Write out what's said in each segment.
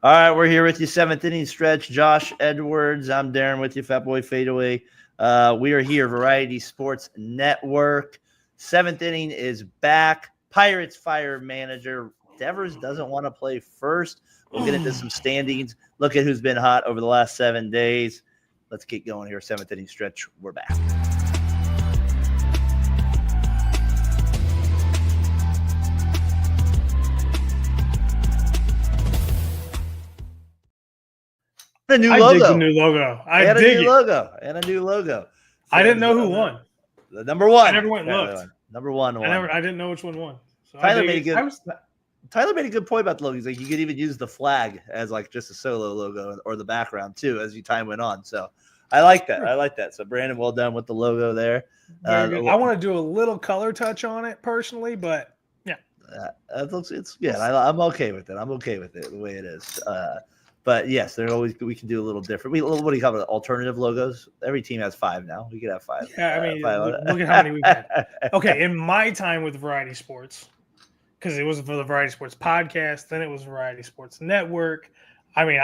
All right, we're here with you, seventh inning stretch. Josh Edwards, I'm Darren with you, Fat Boy Fadeaway. We are here, Variety Sports Network. Seventh inning is back. Pirates fire manager. Devers doesn't want to play first. We'll get into some standings. Look at who's been hot over the last 7 days. Let's get going here. Seventh inning stretch. We're back. A new logo. I dig the new logo. I dig it. And a new logo. I didn't know who won. The number one. I never went and looked. Number one. I didn't know which one won. So Tyler made a good point about the logo. He's like, you could even use the flag as like just a solo logo or the background too as time went on. So I like that. So Brandon, well done with the logo there. I want to do a little color touch on it personally, but yeah, it's good. I'm okay with it. I'm okay with it the way it is. But yes, we can do a little different. What do you call it? Alternative logos. Every team has 5 now. We could have 5. Yeah, I mean, look at how many we've had. Okay, in my time with Variety Sports, because it was for the Variety Sports podcast, then it was Variety Sports Network. I mean,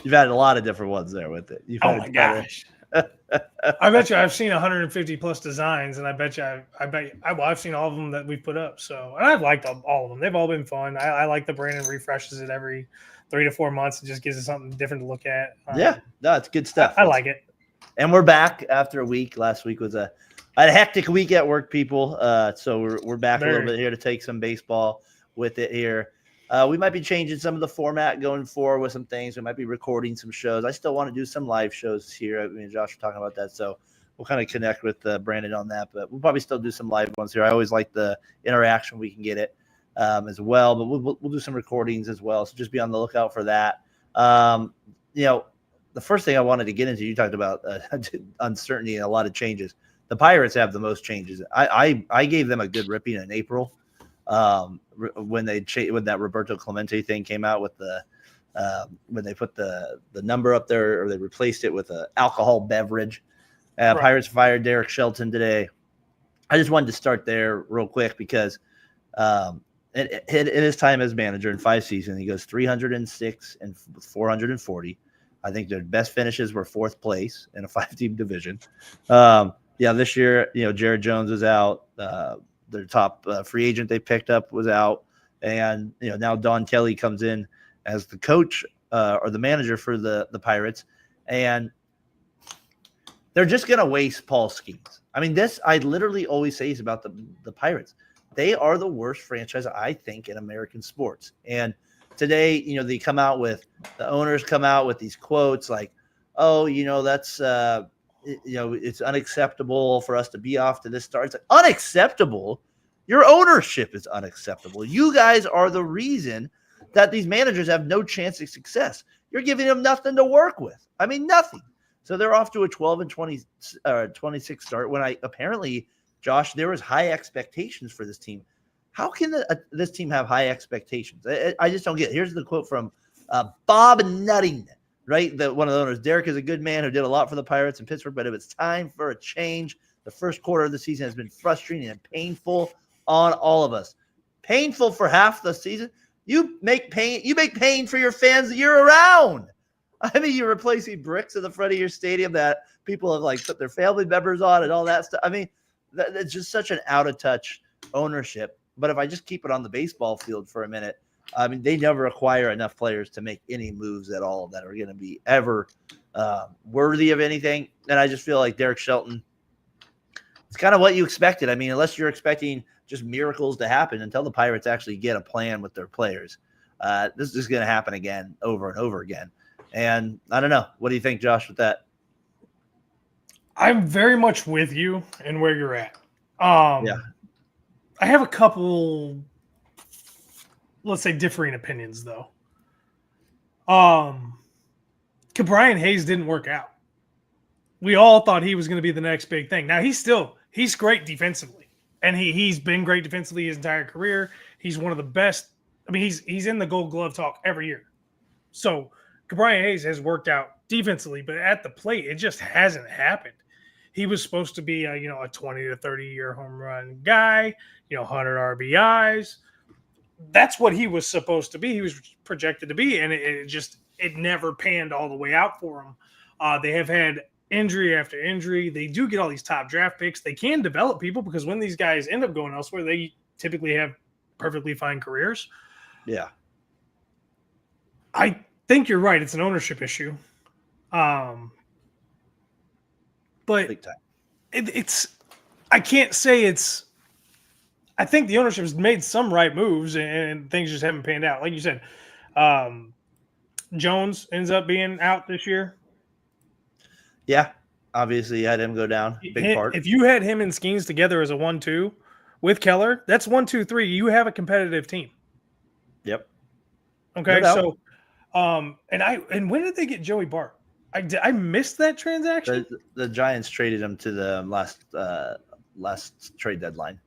you've had a lot of different ones there with it. Oh my gosh! I bet you I've seen 150 plus designs, and I've seen all of them that we put up. So, and I've liked all of them. They've all been fun. I like the Brandon refreshes it every 3 to 4 months. It just gives us something different to look at. It's good stuff. I like it. And we're back after a week. Last week was a hectic week at work, people. So we're back a little bit here to take some baseball with it here. We might be changing some of the format going forward with some things. We might be recording some shows. I still want to do some live shows here. I mean, Josh was talking about that. So we'll kind of connect with Brandon on that. But we'll probably still do some live ones here. I always like the interaction we can get it. As well, but we'll do some recordings as well. So just be on the lookout for that. The first thing I wanted to get into, you talked about uncertainty and a lot of changes. The Pirates have the most changes. I gave them a good ripping in April when that Roberto Clemente thing came out with when they put the number up there, or they replaced it with an alcohol beverage. Right. Pirates fired Derek Shelton today. I just wanted to start there real quick because in his time as manager in 5 seasons, he goes 306 and 440. I think their best finishes were 4th place in a 5-team division. This year, Jared Jones is out. Their top free agent they picked up was out. And, now Don Kelly comes in as the coach or the manager for the Pirates. And they're just going to waste Paul Skeens. I mean, I literally always say is about the Pirates. They are the worst franchise, I think, in American sports. And today, the owners come out with these quotes like, oh, that's, it's unacceptable for us to be off to this start. It's like, unacceptable? Your ownership is unacceptable. You guys are the reason that these managers have no chance of success. You're giving them nothing to work with. I mean, nothing. So they're off to a 12-26 start when Josh, there was high expectations for this team. How can this team have high expectations? I just don't get it. Here's the quote from Bob Nutting, right? One of the owners. Derek is a good man who did a lot for the Pirates in Pittsburgh, but it was time for a change. The first quarter of the season has been frustrating and painful on all of us. Painful for half the season. You make pain for your fans year around. I mean, you're replacing bricks in the front of your stadium that people have put their family members on and all that stuff. I mean, it's just such an out-of-touch ownership. But if I just keep it on the baseball field for a minute, I mean, they never acquire enough players to make any moves at all that are going to be ever worthy of anything. And I just feel like Derek Shelton, it's kind of what you expected. I mean, unless you're expecting just miracles to happen until the Pirates actually get a plan with their players, this is just going to happen again, over and over again. And I don't know. What do you think, Josh, with that? I'm very much with you and where you're at. I have a couple, let's say, differing opinions, though. Brian Hayes didn't work out. We all thought he was going to be the next big thing. Now, he's great defensively, and he's been great defensively his entire career. He's one of the best. I mean, he's in the Gold Glove talk every year. So Brian Hayes has worked out defensively, but at the plate, it just hasn't happened. He was supposed to be a 20 to 30 year home run guy, 100 RBIs. that's what he was supposed to be. He was projected to be, and it never panned all the way out for him. They have had injury after injury. They do get all these top draft picks. They can develop people because when these guys end up going elsewhere, they typically have perfectly fine careers. Yeah. I think you're right. It's an ownership issue. But Big time. I can't say it's. I think the ownership has made some right moves and things just haven't panned out. Like you said, Jones ends up being out this year. Yeah, obviously you had him go down. Big part. If you had him and Skeens together as a 1-2 with Keller, that's 1-2-3. You have a competitive team. Yep. Okay, so and when did they get Joey Bart? I missed that transaction. The Giants traded him to the last trade deadline.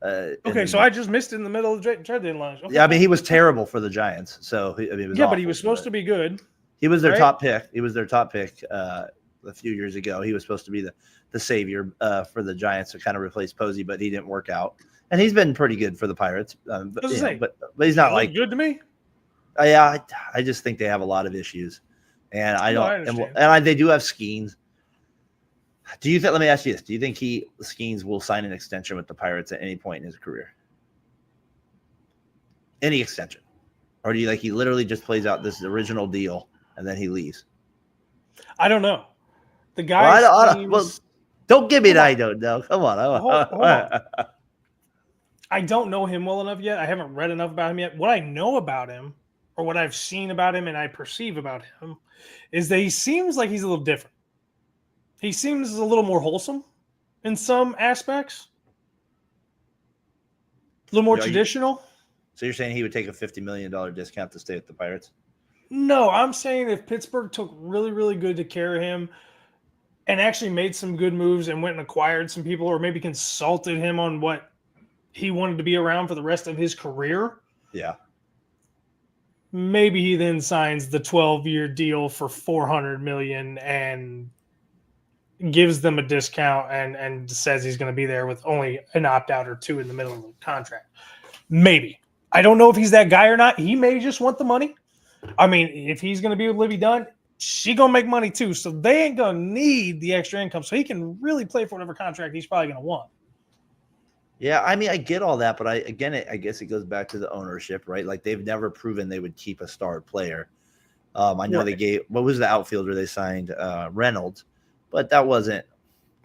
Okay, so I just missed it in the middle of the trade deadline. Okay. Yeah, I mean he was terrible for the Giants. So but he was supposed to be good. He was their top pick. He was their top pick a few years ago. He was supposed to be the savior for the Giants to kind of replace Posey, but he didn't work out. And he's been pretty good for the Pirates. But he's not like good to me. Yeah, I just think they have a lot of issues, and they do have Skeens. Do you think? Let me ask you this: do you think Skeens will sign an extension with the Pirates at any point in his career? Any extension, or do you think he literally just plays out this original deal and then he leaves? I don't know. The guy. Don't give me an I don't know. Come on. Hold on. I don't know him well enough yet. I haven't read enough about him yet. What I know about him, or what I've seen about him and I perceive about him, is that he seems like he's a little different. He seems a little more wholesome in some aspects. A little more traditional. So you're saying he would take a $50 million discount to stay with the Pirates? No, I'm saying if Pittsburgh took really, really good to care of him and actually made some good moves and went and acquired some people or maybe consulted him on what he wanted to be around for the rest of his career. Yeah. Maybe he then signs the 12-year deal for $400 million and gives them a discount and says he's going to be there with only an opt-out or two in the middle of the contract. Maybe. I don't know if he's that guy or not. He may just want the money. I mean, if he's going to be with Livy Dunn, she going to make money too. So they ain't going to need the extra income. So he can really play for whatever contract he's probably going to want. Yeah, I mean, I get all that, but I guess it goes back to the ownership, right? Like they've never proven they would keep a star player. I know they gave, what was the outfielder they signed? Reynolds, but that wasn't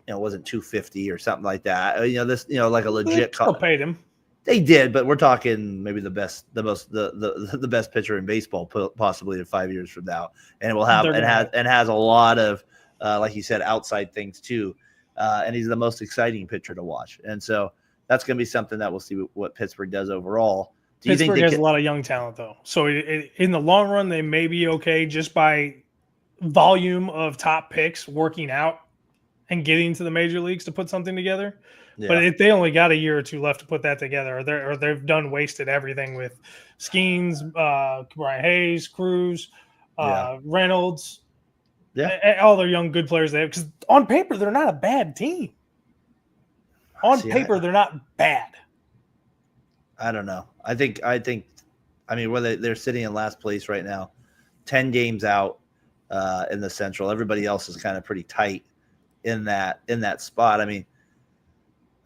250 or something like that. Like a legit. They still paid him. They did, but we're talking maybe the best pitcher in baseball, possibly in 5 years from now, and will have has a lot of, like you said, outside things too, and he's the most exciting pitcher to watch, and so that's going to be something that we'll see what Pittsburgh does overall. Pittsburgh has a lot of young talent though, so in the long run they may be okay just by volume of top picks working out and getting to the major leagues to put something together. Yeah. But if they only got a year or two left to put that together, or they've done wasted everything with Skeens, Brian Hayes, Cruz, Reynolds, all their young good players they have. Because on paper, they're not a bad team. They're not bad. I don't know. I think. I mean, whether they're sitting in last place right now, 10 games out in the Central. Everybody else is kind of pretty tight in that spot. I mean,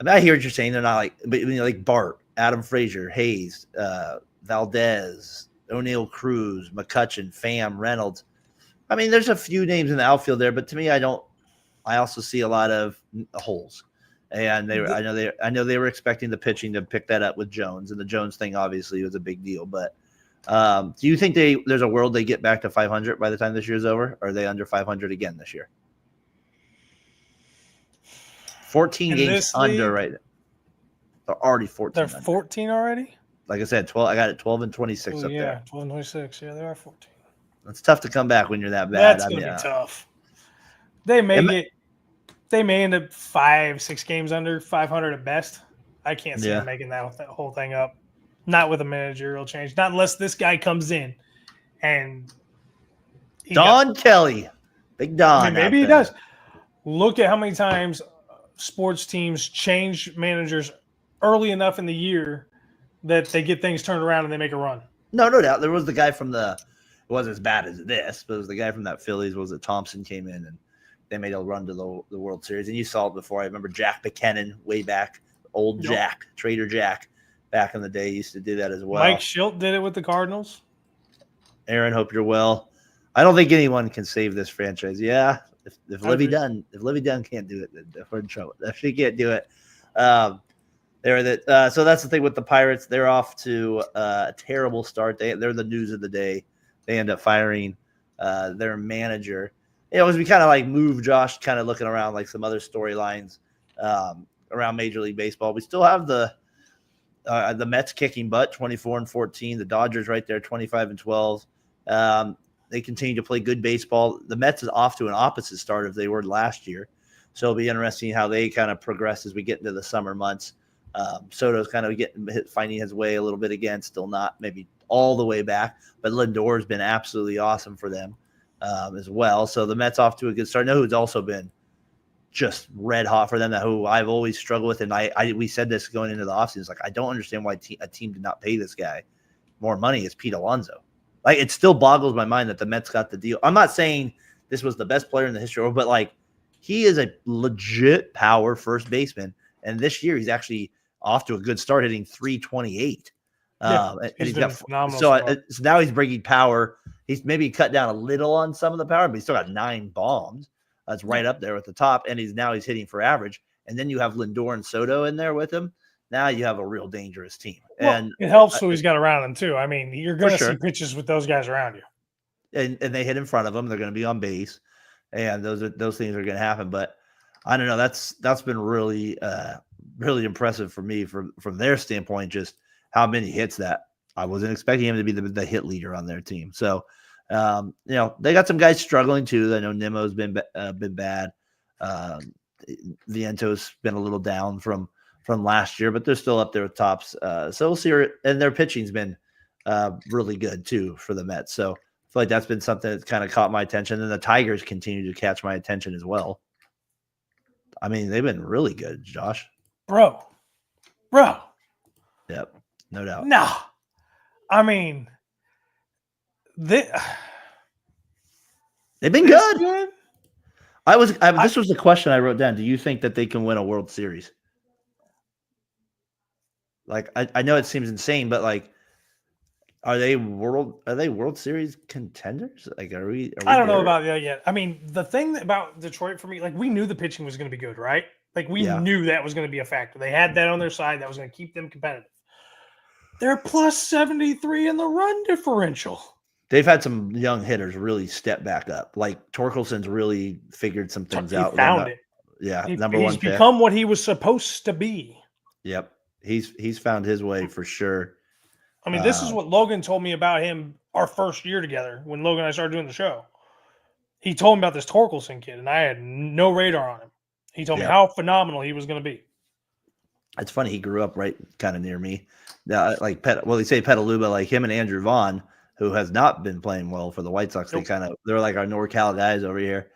I hear what you're saying. They're not like Bart, Adam Frazier, Hayes, Valdez, O'Neill Cruz, McCutchen, Pham, Reynolds. I mean, there's a few names in the outfield there, but to me, I also see a lot of holes. And I know they were expecting the pitching to pick that up with Jones, and the Jones thing obviously was a big deal. But do you think there's a world they get back to 500 by the time this year's over? Or are they under 500 again this year? 14 games under right now. They're already 14. They're under. 14 already? Like I said, 12. I got it 12 and 26 up there. Yeah, 12 and 26. Yeah, they are 14. It's tough to come back when you're that bad. That's going to be tough. They may end up 5-6 games under 500 at best. I can't see them making that whole thing up. Not with a managerial change. Not unless this guy comes in and Don Kelly. Big Don. I mean, maybe he does. Look at how many times sports teams change managers early enough in the year that they get things turned around and they make a run. No doubt. There was the guy from it wasn't as bad as this, but it was the guy from that Phillies, was it Thompson, came in and they made a run to the World Series. And you saw it before. I remember Jack McKinnon way back, old Jack, Trader Jack, back in the day used to do that as well. Mike Schilt did it with the Cardinals. Aaron, hope you're well. I don't think anyone can save this franchise. Yeah, if Livy Dunn can't do it, then we're in trouble. If she can't do it, so that's the thing with the Pirates. They're off to a terrible start. They're the news of the day. They end up firing their manager. As we kind of like move Josh, kind of looking around like some other storylines around Major League Baseball. We still have the Mets kicking butt, 24-14. The Dodgers right there, 25-12. They continue to play good baseball. The Mets is off to an opposite start as they were last year. So it'll be interesting how they kind of progress as we get into the summer months. Soto's kind of finding his way a little bit again, still not maybe all the way back, but Lindor's been absolutely awesome for them as well. So the Mets off to a good start. I know who's also been just red hot for them, who I've always struggled with. And we said this going into the offseason. It's like, I don't understand why a team did not pay this guy more money. Is Pete Alonso. Like, it still boggles my mind that the Mets got the deal. I'm not saying this was the best player in the history, but like, he is a legit power first baseman. And this year he's actually off to a good start, hitting 328. And he's got phenomenal. So now he's bringing power. He's maybe cut down a little on some of the power, but he's still got 9 bombs. That's right up there at the top. And he's hitting for average. And then you have Lindor and Soto in there with him. Now you have a real dangerous team. Well, and it helps who he's got around him too. I mean, you're going to see pitches with those guys around you. And they hit in front of them. They're going to be on base. And those things are going to happen. But I don't know. That's been really really impressive for me from their standpoint, just how many hits that I wasn't expecting him to be the hit leader on their team. So, they got some guys struggling too. I know Nemo's been bad. Viento's been a little down from last year, but they're still up there with tops. So we'll see. And their pitching's been really good too for the Mets. So I feel like that's been something that's kind of caught my attention. And the Tigers continue to catch my attention as well. I mean, they've been really good, Josh. Bro. Yep, no doubt. No. I mean, they've been good. This was the question I wrote down. Do you think that they can win a World Series? Like, I know it seems insane, but like, are they World Series contenders? Like, are we I don't know about that yet. I mean, the thing about Detroit for me, like, we knew the pitching was going to be good, right? Like, we knew that was going to be a factor. They had that on their side. That was going to keep them competitive. They're plus 73 in the run differential. They've had some young hitters really step back up. Like, Torkelson's really figured some things out. He found it. Yeah, he's pick. Become what he was supposed to be. Yep, he's found his way for sure. I mean, this is what Logan told me about him our first year together when Logan and I started doing the show. He told me about this Torkelson kid, and I had no radar on him. He told me how phenomenal he was going to be. It's funny. He grew up right kind of near me. They say Petaluma, like him and Andrew Vaughn, who has not been playing well for the White Sox. Nope. They're like our NorCal guys over here.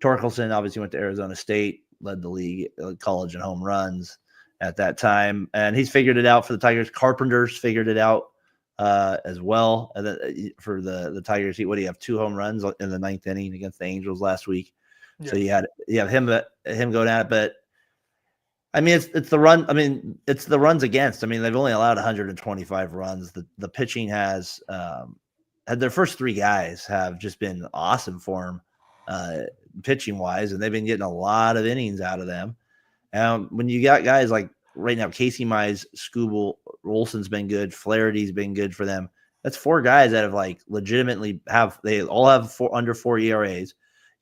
Torkelson obviously went to Arizona State, led the league, college and home runs at that time. And he's figured it out for the Tigers. Carpenter's figured it out as well. And then for the Tigers, do you have 2 home runs in the 9th inning against the Angels last week? Yeah. So you have him going at it, but I mean it's the run. I mean it's the runs against. I mean they've only allowed 125 runs. The pitching has had their first 3 guys have just been awesome for them pitching wise, and they've been getting a lot of innings out of them. When you got guys like right now, Casey Mize, Skubal, Olson's been good, Flaherty's been good for them. That's 4 guys that have like legitimately they all have under 4 ERAs.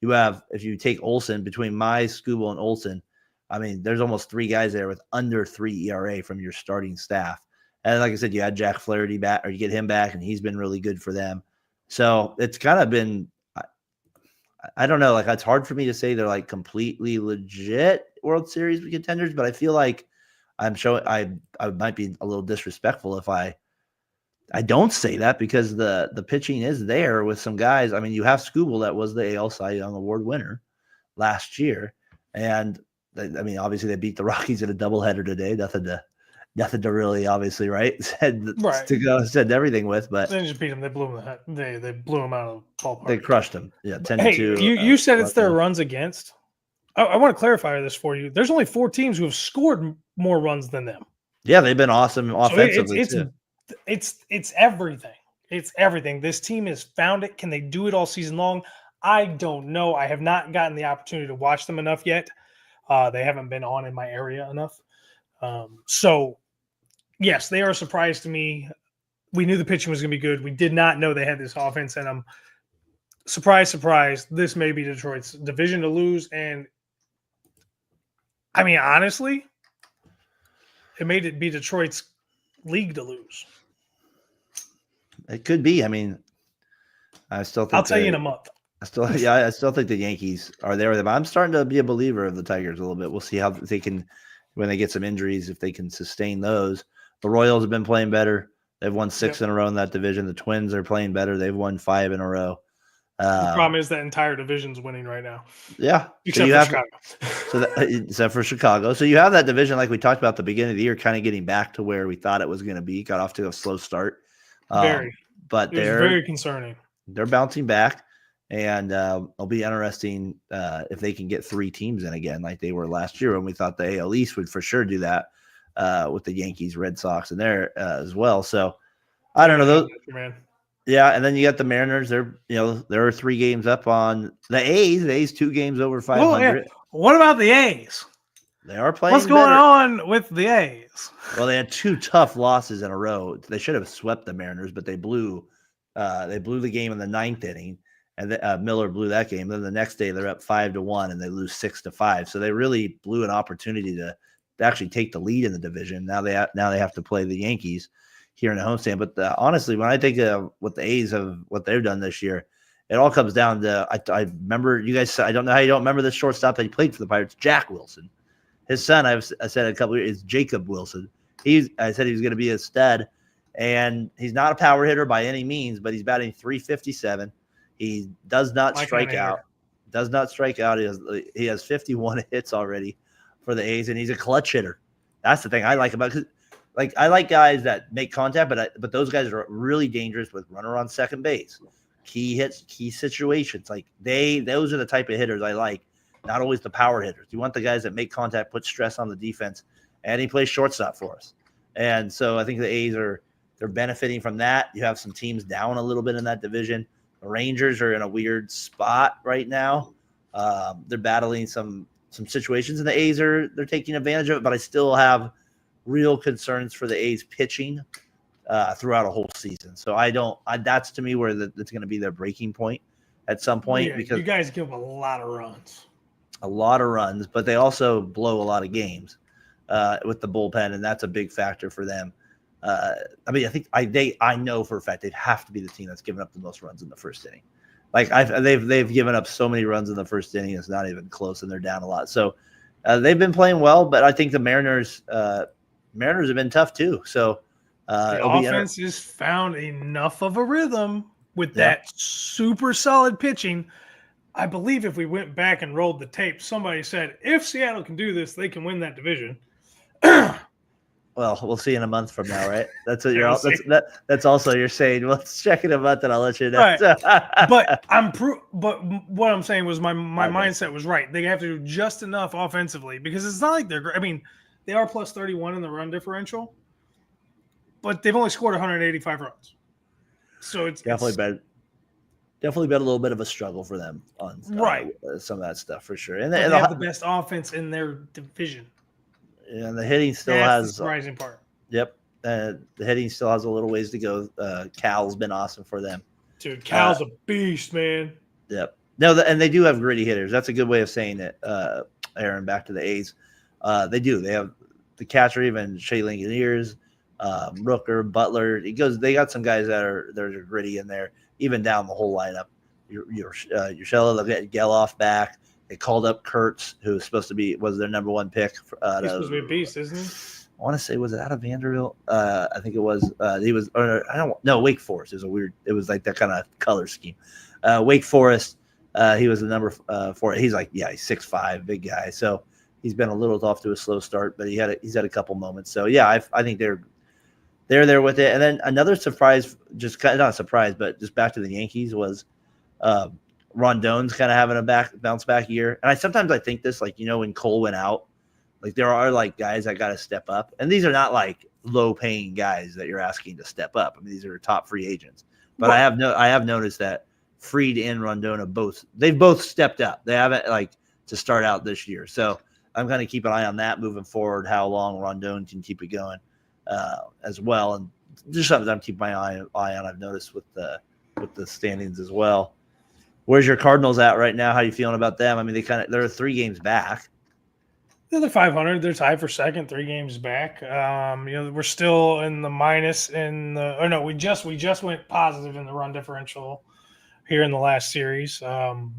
You have, if you take Olson, between Mize, Skubal, and Olson, I mean, there's almost 3 guys there with under 3 ERA from your starting staff. And like I said, you had Jack Flaherty back, or you get him back, and he's been really good for them. So it's kind of been, I don't know, like it's hard for me to say they're like completely legit World Series contenders, but I feel like I might be a little disrespectful if I don't say that, because the pitching is there with some guys. I mean, you have Skubal, that was the AL Cy Young Award winner last year. And I mean, obviously they beat the Rockies in a doubleheader today. nothing to really, obviously, right? Right. Said everything with, but They just beat them. They blew them. They blew them out of the ballpark. they crushed them. Yeah, 10-2. Hey, you said it's their runs against. I want to clarify this for you. There's only 4 teams who have scored more runs than them. Yeah, they've been awesome offensively too. It's everything. It's everything. This team has found it. Can they do it all season long? I don't know. I have not gotten the opportunity to watch them enough yet. They haven't been on in my area enough. So, yes, they are a surprise to me. We knew the pitching was going to be good. We did not know they had this offense in them. Surprise, surprise. This may be Detroit's division to lose. And, I mean, honestly, it made it be Detroit's league to lose. It could be. I mean, I still think I'll tell you in a month. I still think the Yankees are there with them. I'm starting to be a believer of the Tigers a little bit. We'll see how they can, when they get some injuries, if they can sustain those. The Royals have been playing better. They've won 6 in a row in that division. The Twins are playing better. They've won 5 in a row. The problem is that entire division's winning right now. Yeah. Except for Chicago. Except for Chicago. So you have that division, like we talked about at the beginning of the year, kind of getting back to where we thought it was going to be. Got off to a slow start. But they're very concerning. They're bouncing back. And it'll be interesting if they can get 3 teams in again like they were last year when we thought the AL East would for sure do that with the Yankees, Red Sox, and there as well. So I don't know. Yeah, and then you got the Mariners. They're 3 games up on the A's. The A's 2 games over 500. Well, yeah. What about the A's? They are playing. What's going on with the A's? Well, they had 2 tough losses in a row. They should have swept the Mariners, but they blew the game in the 9th inning. And Miller blew that game. Then the next day they're up 5-1 and they lose 6-5. So they really blew an opportunity to actually take the lead in the division. Now they have to play the Yankees here in the homestand. But honestly, when I think of what the A's have, what they've done this year, it all comes down to I remember you guys. I don't know how you don't remember the shortstop that he played for the Pirates, Jack Wilson. His son, I said a couple of years, is Jacob Wilson. I said he was going to be a stud, and he's not a power hitter by any means, but he's batting .357. He does not strike out. Does not strike out. He has 51 hits already for the A's, and he's a clutch hitter. That's the thing I like about it. Like I like guys that make contact, but those guys are really dangerous with runner on second base, key hits, key situations. Like those are the type of hitters I like. Not always the power hitters. You want the guys that make contact, put stress on the defense, and he plays shortstop for us. And so I think the A's they're benefiting from that. You have some teams down a little bit in that division. The Rangers are in a weird spot right now. They're battling some situations, and the A's they're taking advantage of it. But I still have real concerns for the A's pitching throughout a whole season. So that's to me where that's going to be their breaking point at some point. Yeah, because you guys give them a lot of runs. A lot of runs, but they also blow a lot of games with the bullpen, and that's a big factor for them. I mean, I think I know for a fact they'd have to be the team that's given up the most runs in the first inning. Like they've given up so many runs in the first inning, it's not even close, and they're down a lot. So they've been playing well, but I think the Mariners have been tough too. So the offense has found enough of a rhythm with that super solid pitching. I believe if we went back and rolled the tape, somebody said if Seattle can do this, they can win that division. Well, we'll see in a month from now, right? That's what that's also you're saying. Well, let's check in a month, and I'll let you know. Right. But what I'm saying was my mindset was right. They have to do just enough offensively because it's not like they're. I mean, they are plus 31 in the run differential, but they've only scored 185 runs. So it's definitely been a little bit of a struggle for them on some of that stuff for sure. And they have the best offense in their division. And the hitting still has the surprising part. Yep. The hitting still has a little ways to go. Cal's been awesome for them. Dude, Cal's a beast, man. Yep. No, and they do have gritty hitters. That's a good way of saying it, Aaron, back to the A's. They do. They have the catcher, even Shea Langoliers, Rooker, Butler. They got some guys that are gritty in there, even down the whole lineup. Urshela, they'll get Geloff back. They called up Kurtz, who was their number 1 pick. He's supposed to be a beast, isn't he? I want to say, was it out of Vanderbilt? I think it was. He was. Wake Forest. It was like that kind of color scheme. Wake Forest. He was the number 4. He's like, he's 6'5", big guy. So he's been a little off to a slow start, but he's had a couple moments. So yeah, I think they're there with it. And then another surprise, just kind of not a surprise, but just back to the Yankees was Rondon's kind of having a bounce back year. And sometimes I think this, like, when Cole went out, like there are like guys that got to step up, and these are not like low paying guys that you're asking to step up. I mean, these are top free agents. But I have noticed that Fried and Rondon they've both stepped up. They haven't like to start out this year. So I'm going to keep an eye on that moving forward, how long Rondon can keep it going as well. And just something I'm keeping my eye on. I've noticed with the standings as well. Where's your Cardinals at right now? How are you feeling about them? I mean, they're 3 games back. They're 500. They're tied for second, 3 games back. We're still in the minus we just went positive in the run differential here in the last series. So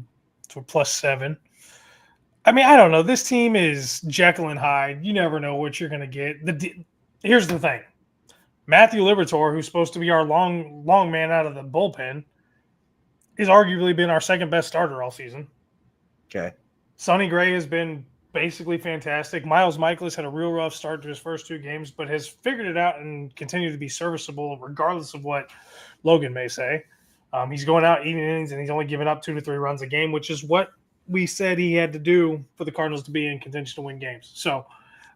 +7. I mean, I don't know. This team is Jekyll and Hyde. You never know what you're going to get. Here's the thing. Matthew Liberatore, who's supposed to be our long man out of the bullpen, has arguably been our second best starter all season. Okay. Sonny Gray has been basically fantastic. Miles Michaelis had a real rough start to his first 2 games, but has figured it out and continued to be serviceable regardless of what Logan may say. He's going out eating innings, and he's only giving up 2 to 3 runs a game, which is what we said he had to do for the Cardinals to be in contention to win games. So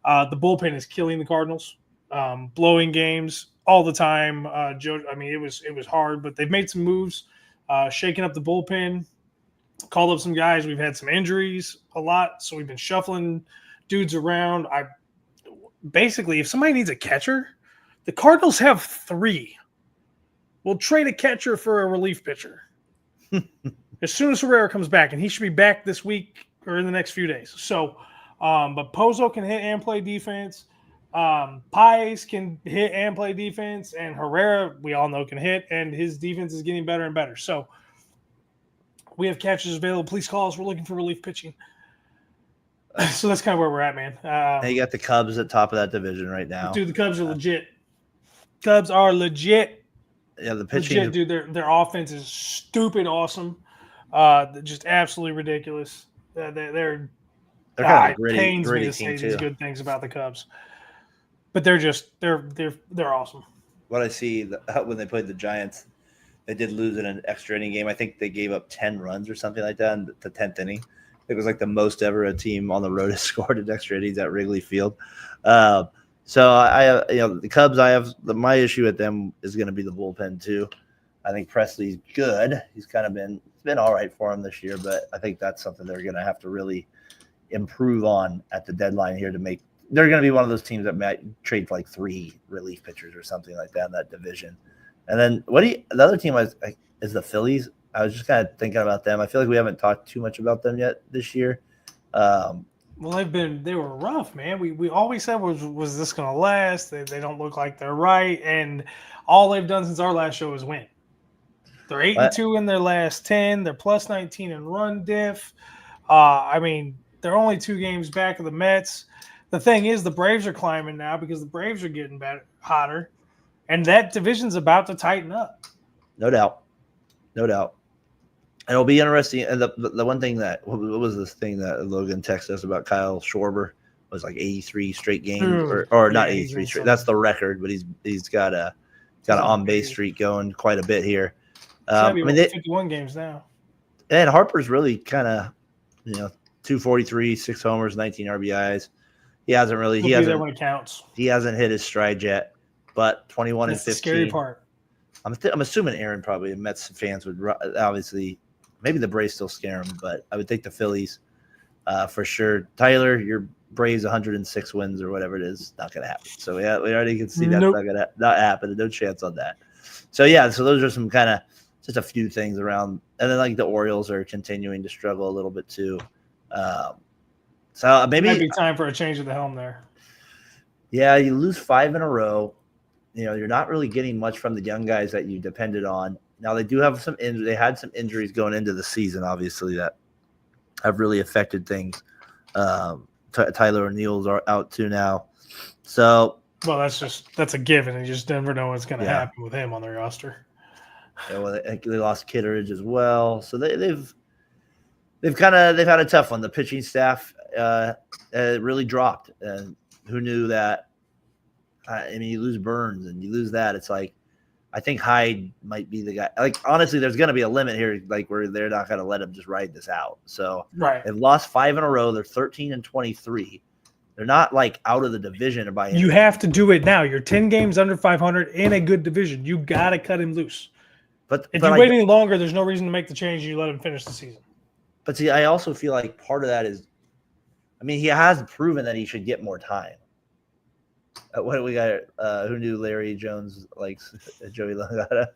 the bullpen is killing the Cardinals, blowing games all the time. It was hard, but they've made some moves, shaking up the bullpen, called up some guys. We've had some injuries a lot, so we've been shuffling dudes around. If somebody needs a catcher, the Cardinals have 3. We'll trade a catcher for a relief pitcher as soon as Herrera comes back, and he should be back this week or in the next few days. So, but Pozo can hit and play defense. Paez can hit and play defense, and Herrera, we all know, can hit, and his defense is getting better and better. So we have catchers available. Please call us. We're looking for relief pitching. So that's kind of where we're at, man. Now you got the Cubs at top of that division right now. Dude, the Cubs are legit. Cubs are legit. Yeah, the pitching. Legit, dude, their offense is stupid awesome. Just absolutely ridiculous. They're kind of it pains me to say these too. good things about the Cubs. But they're awesome. What I see when they played the Giants, they did lose in an extra inning game. I think they gave up 10 runs or something like that in the 10th inning. It was like the most ever a team on the road has scored in extra innings at Wrigley Field. So the Cubs, my issue with them is going to be the bullpen too. I think Presley's good. He's kind of been all right for him this year, but I think that's something they're going to have to really improve on at the deadline here to make. They're going to be one of those teams that might trade for like 3 relief pitchers or something like that in that division. And then the other team is the Phillies. I was just kind of thinking about them. I feel like we haven't talked too much about them yet this year. Well, they were rough, man. We always said was this going to last? They don't look like they're right, and all they've done since our last show is win. They're 8-2 in their last 10. They're +19 in run diff. They're only 2 games back of the Mets. The thing is, the Braves are climbing now because the Braves are getting better, hotter, and that division's about to tighten up. No doubt. And it'll be interesting. And the one thing what was this thing that Logan texted us about Kyle Schwarber was like 83 straight games, or not 83 straight. That's the record, but he's got an on base streak going quite a bit here. 51 games now. And Harper's really kind of, 243, 6 homers, 19 RBIs. He hasn't really. He'll be there when it counts. He hasn't hit his stride yet, but 21 and 15. The scary part. I'm assuming Aaron probably and Mets fans would obviously. Maybe the Braves still scare him, but I would think the Phillies for sure. Tyler, your Braves 106 wins or whatever it is, not going to happen. So we already can see that's not going to not happen. No chance on that. So so those are some kind of just a few things around, and then like the Orioles are continuing to struggle a little bit too. So maybe it might be time for a change of the helm there. Yeah, you lose 5 in a row. You're not really getting much from the young guys that you depended on. Now they do have some injuries. They had some injuries going into the season, obviously, that have really affected things. Tyler O'Neill's are out too now. So that's a given. You just never know what's going to happen with him on their roster. They lost Kitteridge as well. So they've they've had a tough one. The pitching staff really dropped, and who knew that? I mean, you lose Burns and you lose that. It's like I think Hyde might be the guy. Like honestly, there's going to be a limit here, like where they're not going to let him just ride this out. So they've lost 5 in a row. They're 13-23. They're not like out of the division or by any. You have to do it now. You're 10 games under 500 in a good division. You got to cut him loose. But if you wait any longer, there's no reason to make the change. You let him finish the season. But see, I also feel like part of that is, I mean, he has proven that he should get more time. What do we got? Who knew Larry Jones likes Joey Logano?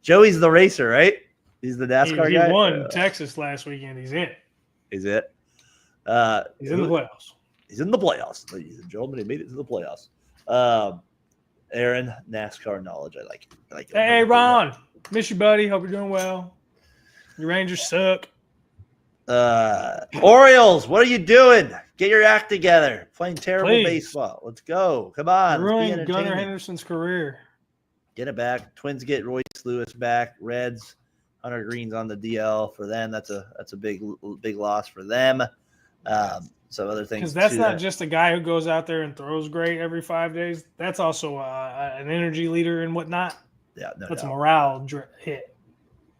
Joey's the racer, right? He's the NASCAR guy. He won Texas last weekend. He's in. Is it? He's in the playoffs. He's in the playoffs, ladies and gentlemen. He made it to the playoffs. Aaron, NASCAR knowledge. I like it. Hey, Ron. Miss you, buddy. Hope you're doing well. Your Rangers suck. Orioles, what are you doing? Get your act together. Playing terrible baseball. Let's go. Come on. Ruined Gunnar Henderson's career. Get it back. Twins get Royce Lewis back. Reds, Hunter Green's on the DL for them. That's a big loss for them. Some other things because that's not just a guy who goes out there and throws great every 5 days. That's also an energy leader and whatnot. Yeah, that's a morale hit.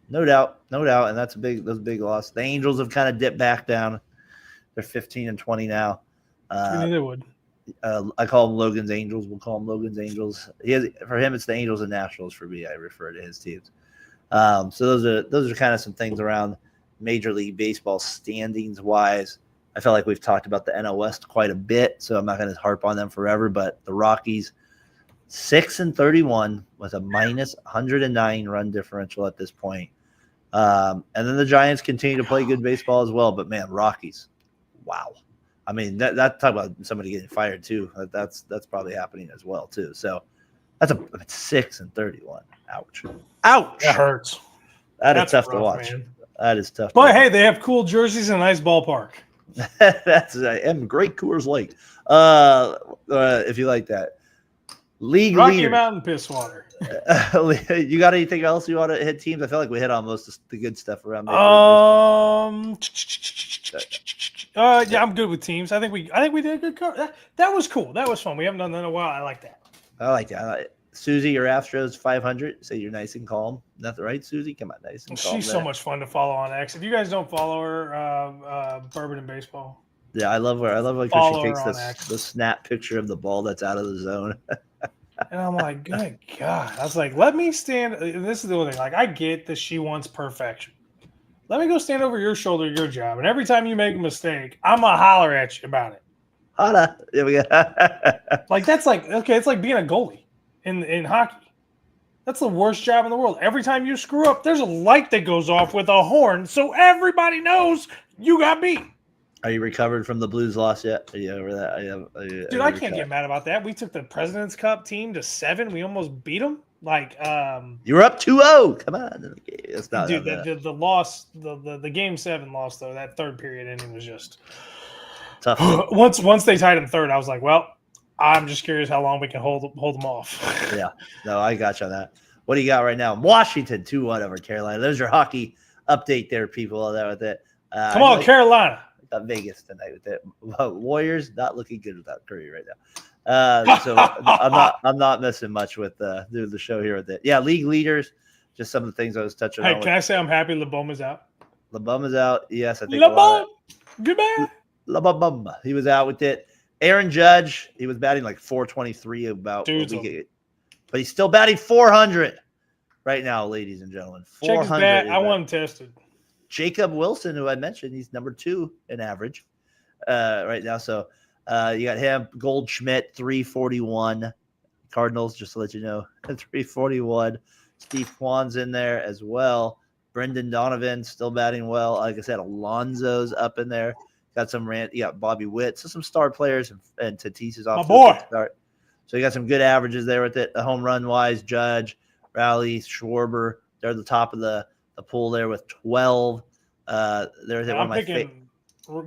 No doubt, and that's a big loss. The Angels have kind of dipped back down. They're 15-20 now. They would. I call them Logan's Angels. We'll call them Logan's Angels. For him, it's the Angels and Nationals. For me, I refer to his teams. So those are kind of some things around Major League Baseball standings wise. I feel like we've talked about the NL West quite a bit, so I'm not going to harp on them forever. But the Rockies, 6-31 with a minus 109 run differential at this point. And then the Giants continue to play good baseball as well. But man, Rockies, wow. I mean, that talk about somebody getting fired too. That's probably happening as well too. So that's 6-31. Ouch. That hurts. That's tough to watch. Man. That is tough. But hey, they have cool jerseys and a nice ballpark. That's great Coors Light. If you like that. League Rocky leader. Mountain piss water. You got anything else you want to hit teams? I feel like we hit on most of the good stuff around. Yeah, I'm good with teams. I think we did a good cover. That was cool. That was fun. We haven't done that in a while. I like that. I like that. Susie, your Astros 500. Say you're nice and calm. Nothing right, Susie? Come on, nice and calm. She's so much fun to follow on X. If you guys don't follow her, Bourbon and Baseball. Yeah, I love her. I love how she takes the snap picture of the ball that's out of the zone. And I'm like, good God. I was like, let me stand. And this is the other thing. Like, I get that she wants perfection. Let me go stand over your shoulder, your job. And every time you make a mistake, I'm going to holler at you about it. Holla. There we go. Like, that's like, okay, it's like being a goalie in hockey. That's the worst job in the world. Every time you screw up, there's a light that goes off with a horn so everybody knows you got beat. Are you recovered from the Blues loss yet? Are you over that? Dude, I can't get mad about that. We took the President's Cup team to 7. We almost beat them. Like, you were up 2-0. Come on, it's not. Dude, the loss, the Game 7 loss though. That third period ending was just tough. Once they tied him third, I was like, well, I'm just curious how long we can hold them off. Yeah, no, I got you on that. What do you got right now? Washington 2-1 over Carolina. There's your hockey update there, people. All that with it. Come on, Carolina. Vegas tonight with it. Warriors not looking good without Curry right now. So I'm not missing much with doing the show here with it. Yeah, league leaders. Just some of the things I was touching on. Hey, can I say I'm happy LeBoma's out? LeBoma's out. Yes, I think. LeBom, goodbye. LeBom. He was out with it. Aaron Judge. He was batting like 423 about a week ago, but he's still batting 400 right now, ladies and gentlemen. 400. Check his bat. I want him tested. Jacob Wilson, who I mentioned, he's number 2 in average right now. So you got him, Goldschmidt, 341. Cardinals, just to let you know, 341. Steve Kwan's in there as well. Brendan Donovan still batting well. Like I said, Alonso's up in there. Got some you got Bobby Witt. So some star players, and Tatis is off to a good start. So you got some good averages there with it. The home run wise, Judge, Rowley, Schwarber, they're the top of the pool there with 12. I'm picking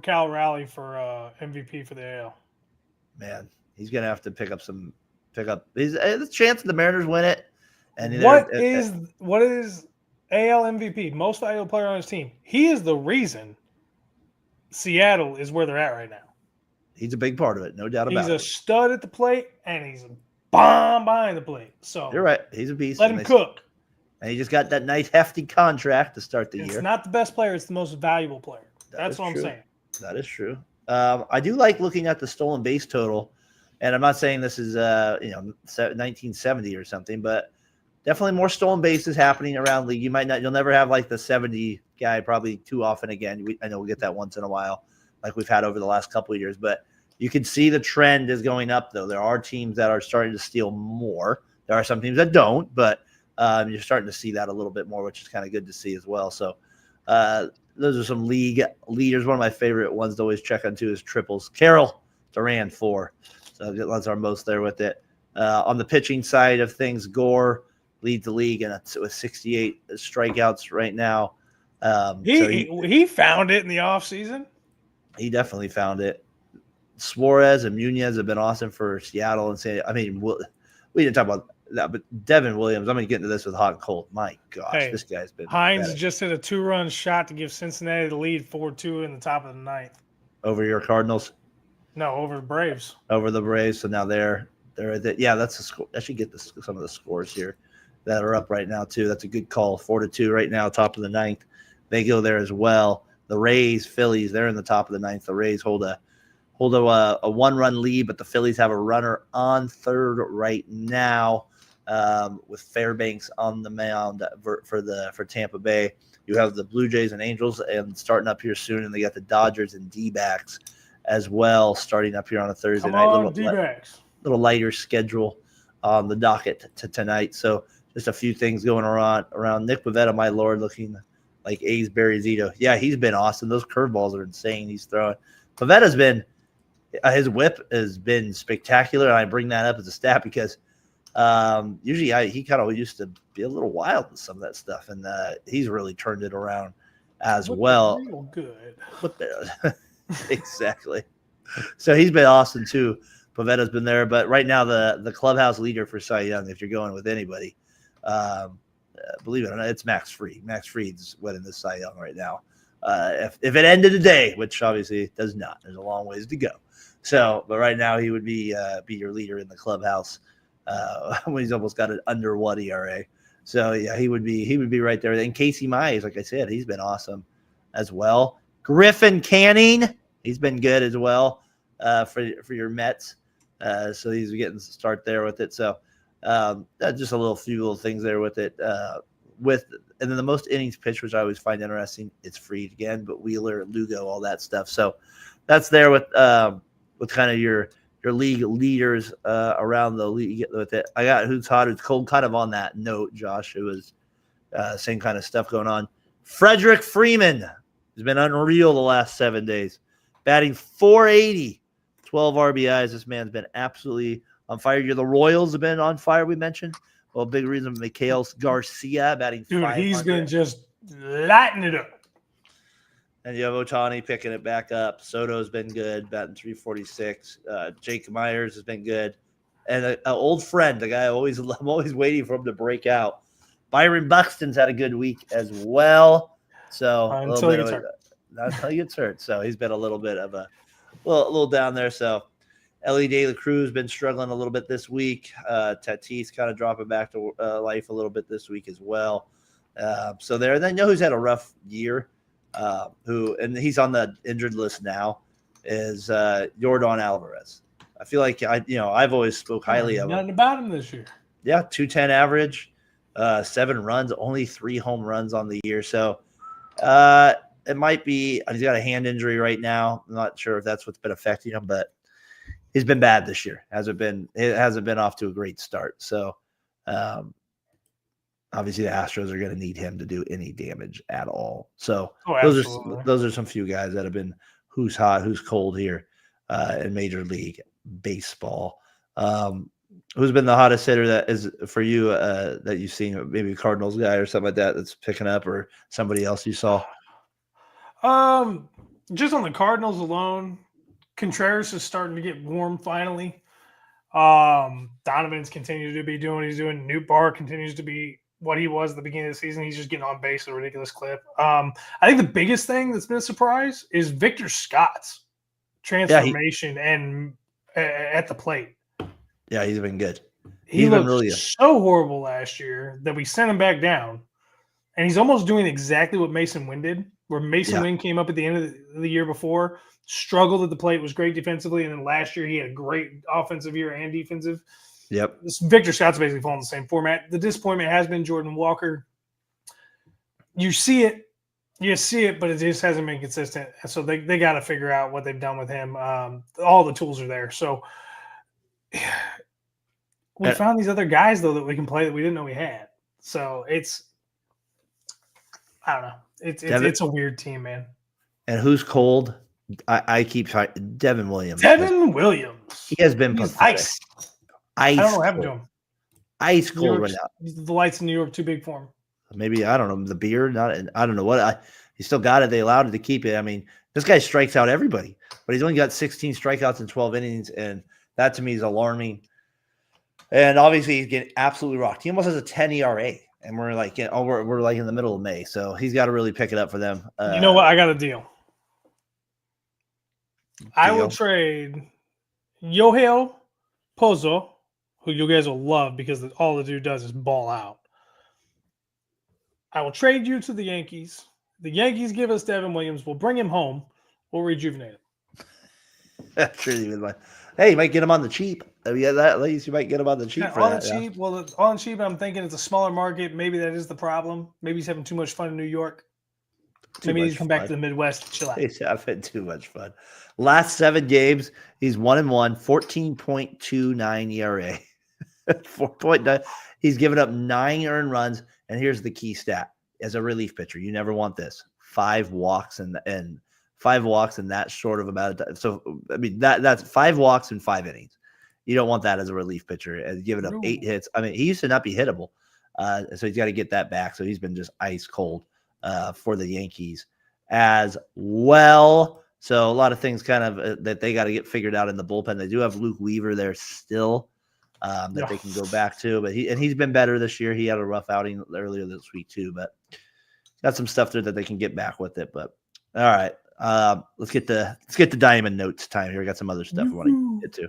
Cal Rowley for MVP for the AL. Man, he's gonna have to pick up. There's a chance the Mariners win it. And what is AL MVP, most valuable player on his team. He is the reason Seattle is where they're at right now. He's a big part of it, no doubt about He's it. a stud at the plate, and he's a bomb behind the plate. So You're right. He's a beast. let him cook. And he just got that nice hefty contract to start the year. It's not the best player; it's the most valuable player. That's what I'm saying. That is true. I do like looking at the stolen base total, and I'm not saying this is 1970 or something, but definitely more stolen bases happening around league. You'll never have like the 70 guy probably too often again. I know we'll get that once in a while, like we've had over the last couple of years, but you can see the trend is going up though. There are teams that are starting to steal more. There are some teams that don't, but you're starting to see that a little bit more, which is kind of good to see as well. So those are some league leaders. One of my favorite ones to always check on too is triples. Carroll Duran 4. So that's our most there with it. On the pitching side of things, Gore leads the league and with 68 strikeouts right now. He found it in the offseason. He definitely found it. Suarez and Munez have been awesome for Seattle and San. I mean, we didn't talk about that, but Devin Williams. I'm going to get into this with hot and cold. My gosh, this guy's been. Hines just hit a 2-run shot to give Cincinnati the lead 4-2 in the top of the ninth. Over your Cardinals? No, over the Braves. Over the Braves. So now they're that's a score. I should get some of the scores here that are up right now too. That's a good call. 4-2 right now, top of the ninth. They go there as well. The Rays, Phillies, they're in the top of the ninth. The Rays hold a 1-run lead, but the Phillies have a runner on third right now with Fairbanks on the mound for Tampa Bay. You have the Blue Jays and Angels and starting up here soon, and they got the Dodgers and D-backs as well starting up here on a Thursday night. D-backs. Little lighter schedule on the docket tonight. So just a few things going around. Nick Pivetta, my lord, looking like A's Barry Zito. Yeah, he's been awesome. Those curveballs are insane he's throwing. Pavetta's been his whip has been spectacular, and I bring that up as a stat because usually he kind of used to be a little wild with some of that stuff, and he's really turned it around as well. Real good. Exactly. So he's been awesome too. Pavetta's been there, but right now the clubhouse leader for Cy Young, if you're going with anybody, believe it or not, it's Max Fried. Max Fried's winning this Cy Young right now. If it ended today, which obviously it does not, there's a long ways to go. So, but right now he would be your leader in the clubhouse when he's almost got an under 1 ERA. So yeah, he would be right there. And Casey Mize, like I said, he's been awesome as well. Griffin Canning, he's been good as well for your Mets. So he's getting a start there with it. So just a few little things there with it. And then the most innings pitched, which I always find interesting, it's Fried again, but Wheeler, Lugo, all that stuff. So that's there with kind of your league leaders around the league with it. I got who's hot, who's cold, kind of on that note, Josh. It was same kind of stuff going on. Frederick Freeman has been unreal the last 7 days, batting .480, 12 RBIs. This man's been absolutely on fire. The Royals have been on fire, we mentioned. Well, big reason, Mikhail Garcia batting 500. He's going to just lighten it up. And you have Ohtani picking it back up. Soto's been good, batting .346. Jake Myers has been good. And an old friend, the guy I'm always waiting for him to break out. Byron Buxton's had a good week as well. So until he gets hurt. Until he gets hurt. So he's been a little bit of a little down there. So Ellie De La Cruz has been struggling a little bit this week. Tatis kind of dropping back to life a little bit this week as well. So there. And I know who's had a rough year. And he's on the injured list now, is Yordan Alvarez. I feel like I've always spoke highly of him. Nothing about him this year. Yeah, 210 average, 7 runs, only 3 home runs on the year. So it might be he's got a hand injury right now. I'm not sure if that's what's been affecting him, but he's been bad this year. It hasn't been off to a great start. So obviously the Astros are going to need him to do any damage at all. So those are some few guys that have been who's hot, who's cold here in Major League Baseball. Who's been the hottest hitter that is for you that you've seen? Maybe a Cardinals guy or something like that that's picking up, or somebody else you saw? Just on the Cardinals alone, Contreras is starting to get warm finally. Donovan's continues to be doing what he's doing. Newt Barr continues to be what he was at the beginning of the season. He's just getting on base at a ridiculous clip. I think the biggest thing that's been a surprise is Victor Scott's transformation and at the plate. Yeah, he's been good. He looked so horrible last year that we sent him back down, and he's almost doing exactly what Mason Wynn did, where Mason Wynn came up at the end of the year before, struggled at the plate, was great defensively, and then last year he had a great offensive year and defensive. Yep. Victor Scott's basically following the same format. The disappointment has been Jordan Walker. You see it, but it just hasn't been consistent. So they got to figure out what they've done with him. All the tools are there. So we found these other guys, though, that we can play that we didn't know we had. So I don't know. It's a weird team, man. And who's cold? I keep trying. Devin Williams. He has been pathetic. Ice. I don't know what happened to him. Ice cold right now. The lights in New York too big for him. Maybe, I don't know, the beer. I don't know what. He still got it. They allowed it to keep it. I mean, this guy strikes out everybody, but he's only got 16 strikeouts in 12 innings, and that to me is alarming. And obviously, he's getting absolutely rocked. He almost has a 10 ERA, and we're like, we're like in the middle of May, so he's got to really pick it up for them. You know what? I got a deal. I will trade Yohei Pozo, who you guys will love because all the dude does is ball out. I will trade you to the Yankees. The Yankees give us Devin Williams. We'll bring him home. We'll rejuvenate him. That's really good. Hey, you might get him on the cheap. I mean, at least you might get him on the cheap. On the cheap, I'm thinking it's a smaller market. Maybe that is the problem. Maybe he's having too much fun in New York. Maybe he's come back to the Midwest and chill out. He's having too much fun. Last 7 games, he's 1-1, 14.29 ERA. 4.9. He's given up 9 earned runs. And here's the key stat: as a relief pitcher, you never want this. 5 walks and 5 walks in that short of amount of time. So I mean that's 5 walks in 5 innings. You don't want that as a relief pitcher. And giving up 8 hits. I mean, he used to not be hittable, so he's got to get that back. So he's been just ice cold for the Yankees as well. So a lot of things kind of that they got to get figured out in the bullpen. They do have Luke Weaver there still. That they can go back to, but he's been better this year. He had a rough outing earlier this week too, but got some stuff there that they can get back with it. But all right, let's get the diamond notes time here. We got some other stuff we want to get to.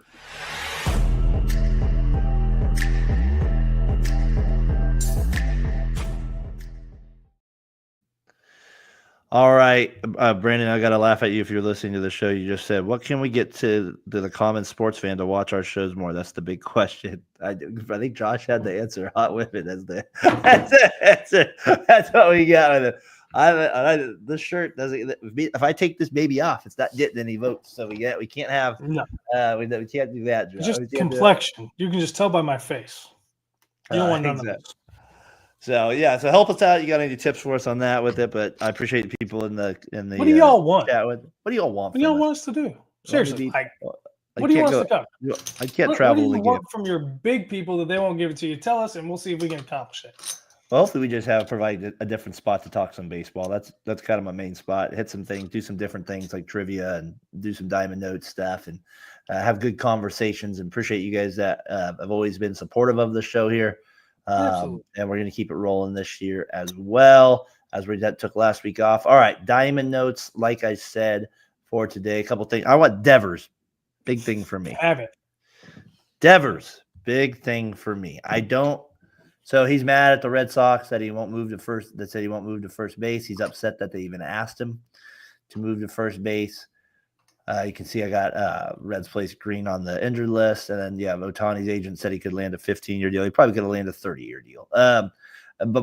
All right, Brandon, I got to laugh at you if you're listening to the show. You just said, what can we get to the common sports fan to watch our shows more? That's the big question. I think Josh had the answer. Hot women. That's what we got with it. This shirt doesn't. If I take this baby off, it's not getting any votes. So we can't have. No. We can't do that. Josh. Just complexion. You can just tell by my face. You don't want none of this. So so help us out. You got any tips for us on that with it? But I appreciate the people in the. What do y'all want? What do y'all want? What do y'all want us to do? Seriously, what do you want us to go? I can't travel. What do you want from your big people that they won't give it to you? Tell us, and we'll see if we can accomplish it. Well, hopefully, we just provide a different spot to talk some baseball. That's kind of my main spot. Hit some things, do some different things like trivia, and do some diamond notes stuff, and have good conversations. And appreciate you guys that have always been supportive of the show here. And we're going to keep it rolling this year as well, as we took last week off. All right, diamond notes, like I said, for today. A couple things. I want Devers. Big thing for me. Have it. Devers. Big thing for me. So he's mad at the Red Sox that he won't move to first. That said he won't move to first base. He's upset that they even asked him to move to first base. You can see I got Reds placed green on the injured list. And then, Ohtani's agent said he could land a 15-year deal. He probably could have landed a 30-year deal. But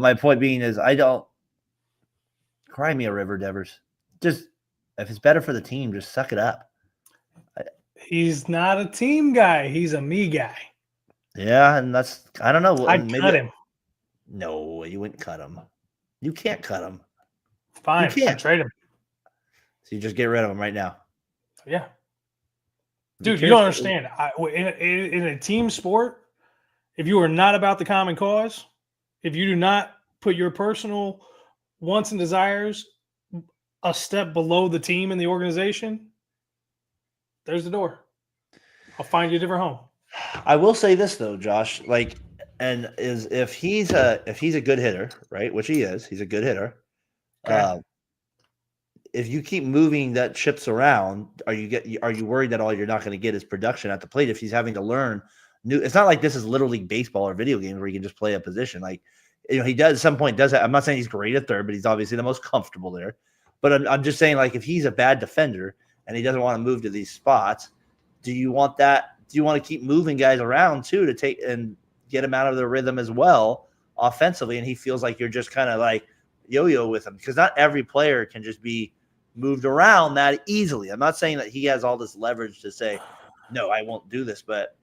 my point being is I don't – cry me a river, Devers. Just if it's better for the team, just suck it up. He's not a team guy. He's a me guy. Yeah, and that's – I don't know. I'd cut him. No, you wouldn't cut him. You can't cut him. Fine. You can't trade him. So you just get rid of him right now. Yeah. Dude, you don't understand. In a team sport, if you are not about the common cause, if you do not put your personal wants and desires a step below the team and the organization, there's the door. I'll find you a different home. I will say this, though, Josh. Like, and is if he's a good hitter, right? Which he is. He's a good hitter. Okay. If you keep moving that chips around, are you worried that all you're not going to get is production at the plate if he's having to learn new? It's not like this is Little League baseball or video games where he can just play a position. Like, he does at some point does that. I'm not saying he's great at third, but he's obviously the most comfortable there. But I'm just saying, like, if he's a bad defender and he doesn't want to move to these spots, do you want that? Do you want to keep moving guys around too to take and get him out of the rhythm as well offensively? And he feels like you're just kind of like yo-yo with him, because not every player can just be moved around that easily. I'm not saying that he has all this leverage to say, no, I won't do this, but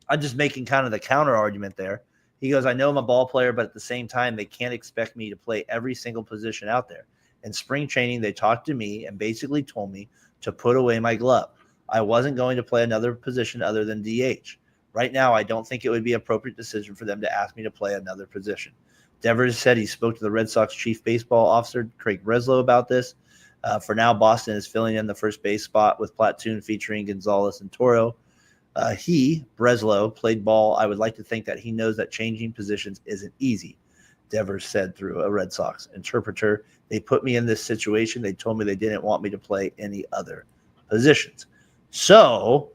I'm just making kind of the counter argument there. He goes, I know I'm a ball player, but at the same time, they can't expect me to play every single position out there. In spring training, they talked to me and basically told me to put away my glove. I wasn't going to play another position other than DH. Right now, I don't think it would be an appropriate decision for them to ask me to play another position. Devers said he spoke to the Red Sox chief baseball officer, Craig Breslow, about this. For now, Boston is filling in the first base spot with platoon featuring Gonzalez and Toro. Breslow, played ball. I would like to think that he knows that changing positions isn't easy, Devers said through a Red Sox interpreter. They put me in this situation. They told me they didn't want me to play any other positions. So,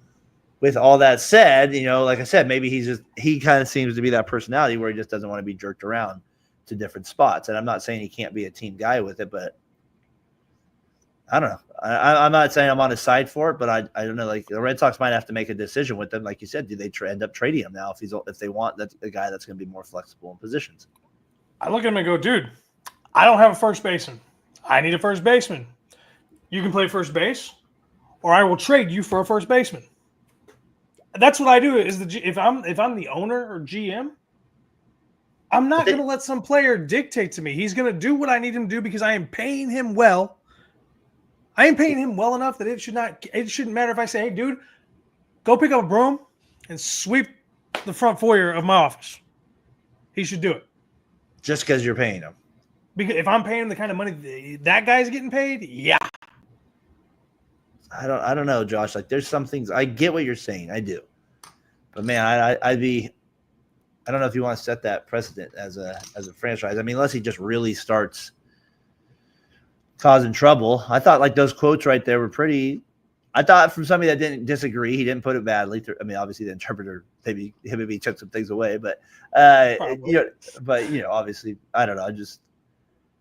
with all that said, like I said, maybe he kind of seems to be that personality where he just doesn't want to be jerked around to different spots. And I'm not saying he can't be a team guy with it, but I don't know. I'm not saying I'm on his side for it, but I don't know. Like, the Red Sox might have to make a decision with him. Like you said, do they end up trading him now if they want a guy that's going to be more flexible in positions? I look at him and go, dude, I don't have a first baseman. I need a first baseman. You can play first base, or I will trade you for a first baseman. That's what I do. If I'm the owner or GM, I'm not going to let some player dictate to me. He's going to do what I need him to do because I am paying him well. I am paying him well enough that it shouldn't matter if I say, hey, dude, go pick up a broom and sweep the front foyer of my office. He should do it. Just because you're paying him. Because if I'm paying him the kind of money that guy's getting paid, yeah. I don't know, Josh. Like, there's some things, I get what you're saying. I do. But man, I don't know if you want to set that precedent as a franchise. I mean, unless he just really starts causing trouble. I thought, like, those quotes right there were pretty. I thought from somebody that didn't disagree, he didn't put it badly. I mean, obviously the interpreter maybe took some things away, but obviously I don't know.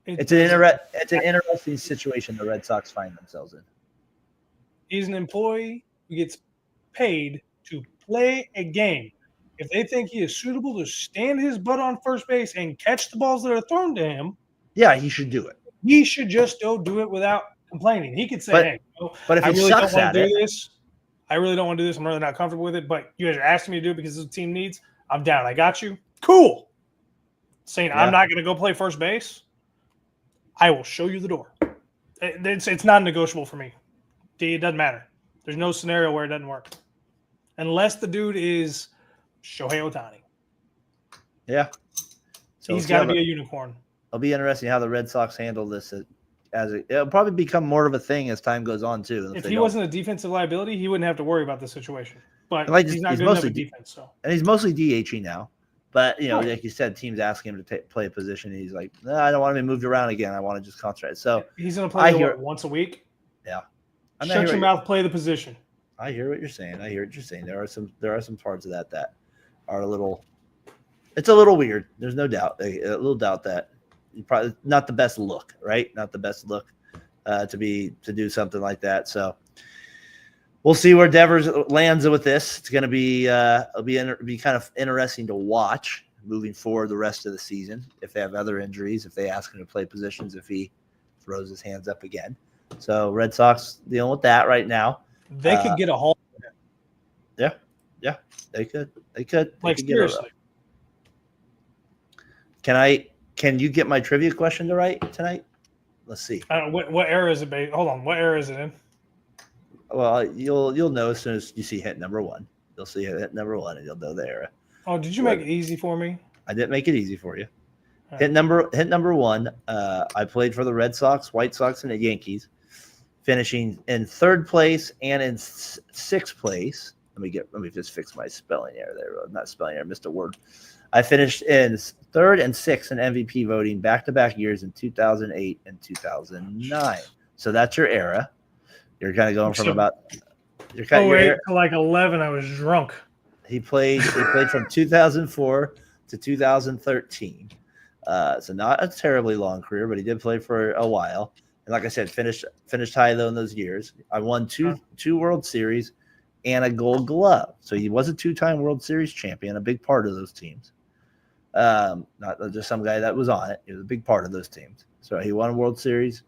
It's an interesting situation the Red Sox find themselves in. He's an employee who gets paid to play a game. If they think he is suitable to stand his butt on first base and catch the balls that are thrown to him, yeah, he should do it. He should just go do it without complaining. He could say, but if he really sucks don't want at to it, do this. I really don't want to do this. I'm really not comfortable with it. But you guys are asking me to do it because the team needs. I'm down. I got you. Cool. Saying I'm not going to go play first base. I will show you the door. It's not negotiable for me. It doesn't matter. There's no scenario where it doesn't work. Unless the dude is Shohei Ohtani. Yeah. So he's got to be a unicorn. It'll be interesting how the Red Sox handle this it'll probably become more of a thing as time goes on too. If he wasn't a defensive liability, he wouldn't have to worry about the situation. But he's not good enough at defense. So. And he's mostly DHing now. But, like you said, teams asking him to play a position. And he's like, no, I don't want to be moved around again. I want to just concentrate. So he's going to play once a week? Yeah. Shut your mouth, play the position. I hear what you're saying. There are some parts of that are it's a little weird. There's no doubt. A little doubt that you probably not the best look, right? Not the best look to do something like that. So we'll see where Devers lands with this. It's going to be it'll be kind of interesting to watch moving forward the rest of the season. If they have other injuries, if they ask him to play positions, if he throws his hands up again. So Red Sox dealing with that right now. They could get a haul. Yeah, they could. Like, seriously. Can you get my trivia question to right tonight? Let's see. What era is it based? Hold on. What era is it in? Well, you'll know as soon as you see hit number 1. You'll see hit number 1, and you'll know the era. Oh, did you make it easy for me? I didn't make it easy for you. Right. Hit number 1. I played for the Red Sox, White Sox, and the Yankees, finishing in 3rd place and in 6th place. Let me just fix my spelling error there. Not spelling error, missed a word. I finished in third and sixth in MVP voting back-to-back years in 2008 and 2009. So that's your era. You're kind of going from about your to like 11. I was drunk. He played from 2004 to 2013. So not a terribly long career, but he did play for a while. And like I said, finished high though in those years. I won two World Series and a Gold Glove. So he was a 2-time World Series champion, a big part of those teams. Not just some guy that was on it. He was a big part of those teams. So he won a World Series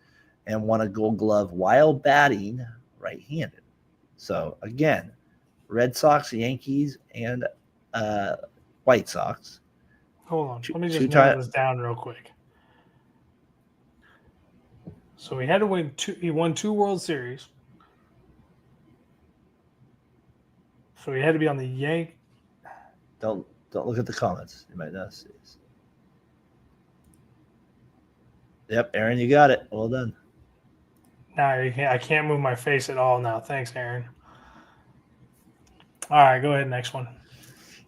and won a Gold Glove while batting right-handed. So again, Red Sox, Yankees, and White Sox. Hold on. Let me just narrow this down real quick. So he had to win two. He won 2 World Series. So he had to be on the Yank. Don't look at the comments. You might not see this. Yep, Aaron, you got it. Well done. Now I can't move my face at all now. Thanks, Aaron. All right, go ahead. Next one.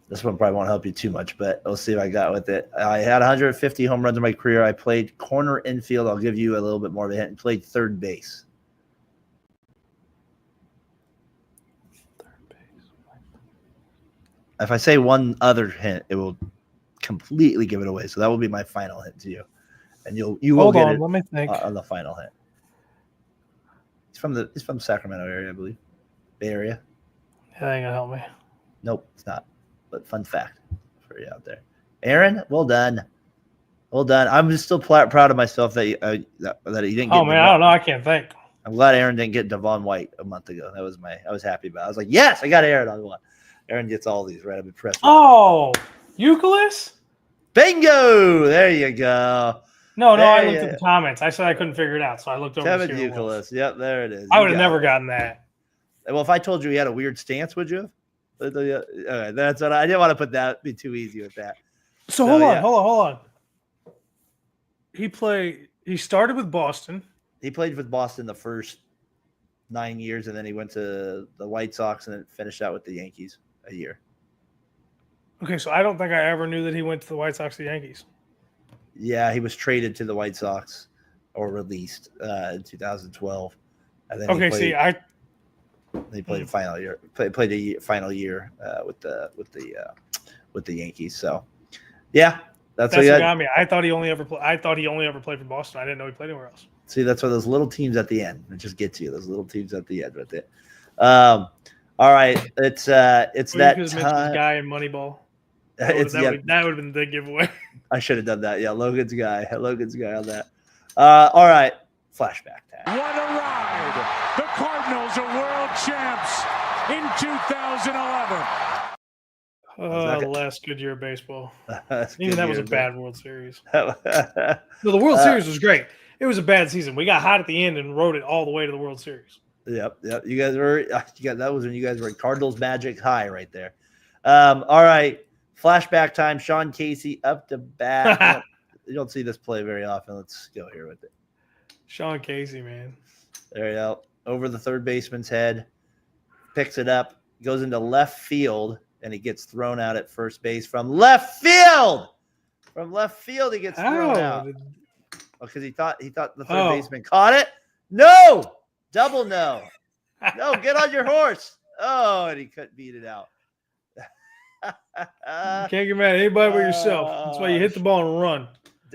This one probably won't help you too much, but we'll see if I got with it. I had 150 home runs in my career. I played corner infield. I'll give you a little bit more of a hint. Played third base. If I say one other hint, it will completely give it away. So that will be my final hint to you, and you will get it. Let me think. On the final hint. He's from the Sacramento area, I believe. Bay Area. That ain't gonna help me. Nope, it's not. But fun fact for you out there, Aaron. Well done. Well done. I'm just still proud of myself that he didn't get. Oh man, I don't know. I can't think. I'm glad Aaron didn't get Devon White a month ago. I was happy about it. I was like, yes, I got Aaron on one. Aaron gets all these right. I'm impressed. Oh, Euclid? Bingo! There you go. No, I looked at the comments. I said I couldn't figure it out, so I looked over. Kevin Euclid. Yep, there it is. I would have never gotten that. Well, if I told you he had a weird stance, would you have? Okay, that's what I didn't want to put that. Be too easy with that. So hold on. He started with Boston. He played with Boston the first 9 years, and then he went to the White Sox and then finished out with the Yankees a year. Okay, so I don't think I ever knew that he went to the White Sox or Yankees. Yeah, he was traded to the White Sox or released in 2012. And then he played a final year. Played a final year with the Yankees. So, yeah, that's what got me. I thought he only ever played for Boston. I didn't know he played anywhere else. See, that's why those little teams at the end. It just gets you. Those little teams at the end with it. All right, it's that time. Guy in Moneyball. That would have been the giveaway. I should have done that. Yeah, Logan's guy on that. All right, flashback time. What a ride! The Cardinals are world champs in 2011. The last good year of baseball. Even that was a bad World Series. No, the World Series was great. It was a bad season. We got hot at the end and rode it all the way to the World Series. Yep. You guys were. That was when you guys were Cardinals Magic high right there. All right. Flashback time. Sean Casey up to bat. You don't see this play very often. Let's go here with it. Sean Casey, man. There you go. Over the third baseman's head. Picks it up. Goes into left field. And he gets thrown out at first base from left field. From left field, he gets thrown out. Because he thought the third baseman caught it. No! Double no. No, get on your horse. Oh, and he couldn't beat it out. You can't get mad at anybody but yourself. That's why you hit the ball and run.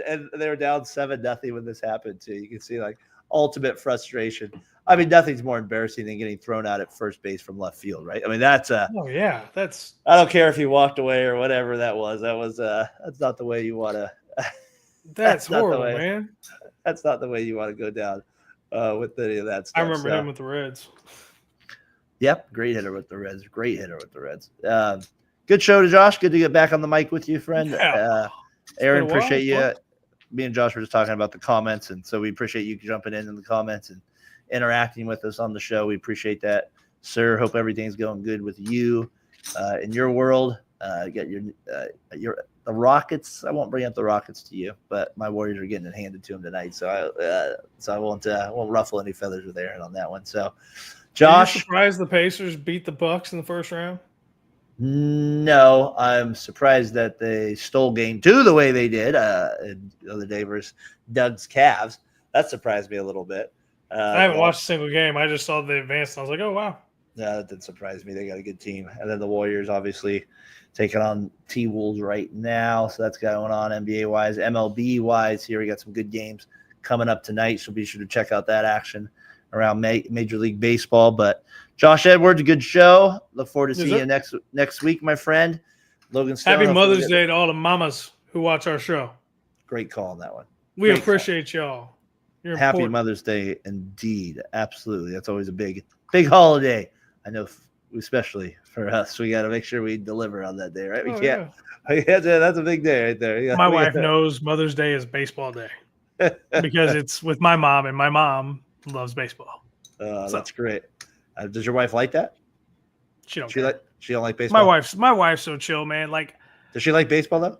And they were down 7-0 when this happened too. You can see like ultimate frustration. I mean, nothing's more embarrassing than getting thrown out at first base from left field, right? I mean, that's I don't care if you walked away or whatever that was. That's not the way you want to. That's horrible, man. That's not the way you want to go down with any of that stuff. I remember him with the Reds. Yep, great hitter with the Reds. Good show, Josh. Good to get back on the mic with you, friend. Yeah. Aaron, appreciate you. Me and Josh were just talking about the comments, and so we appreciate you jumping in the comments and interacting with us on the show. We appreciate that, sir. Hope everything's going good with you in your world. Get the Rockets. I won't bring up the Rockets to you, but my Warriors are getting it handed to them tonight, so I won't ruffle any feathers with Aaron on that one. So, Josh, are you surprised the Pacers beat the Bucks in the first round? No, I'm surprised that they stole game 2 the way they did the other day versus Doug's Cavs. That surprised me a little bit. I haven't watched a single game. I just saw the advance, and I was like, oh, wow. Yeah, that didn't surprise me. They got a good team. And then the Warriors obviously taking on T-Wolves right now. So that's going on NBA-wise. MLB-wise, here we got some good games coming up tonight. So be sure to check out that action around Major League Baseball. But Josh Edwards, a good show. Look forward to seeing you next week, my friend. Logan Stone. Happy Mother's Day to all the mamas who watch our show. Great call on that one. We appreciate y'all. You're Happy important. Mother's Day indeed. Absolutely. That's always a big holiday. I know, especially for us, we got to make sure we deliver on that day, right? We can't. Yeah. That's a big day right there. Yeah, my wife knows Mother's Day is baseball day because it's with my mom, and my mom loves baseball. That's great. Does your wife like that? She don't like baseball. My wife's so chill, man. Like, does she like baseball though?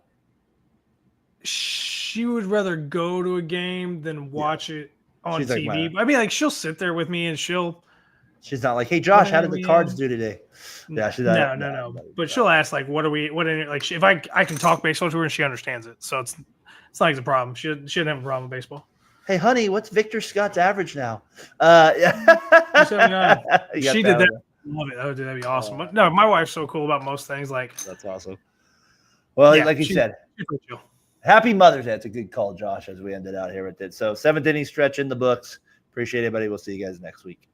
She would rather go to a game than watch it on TV. Like I mean, like, she'll sit there with me and she's not like, hey, Josh, how did the Cards do today? Yeah, she's not. No. But she'll ask, like, if I can talk baseball to her and she understands it. So it's not like it's a problem. She didn't have a problem with baseball. Hey, honey, what's Victor Scott's average now? She did that. Love it. Oh, dude, that'd be awesome. But no, my wife's so cool about most things. Like, that's awesome. Well, like you said, happy Mother's Day. That's a good call, Josh, as we ended out here with it. So 7th inning stretch in the books. Appreciate it, buddy. We'll see you guys next week.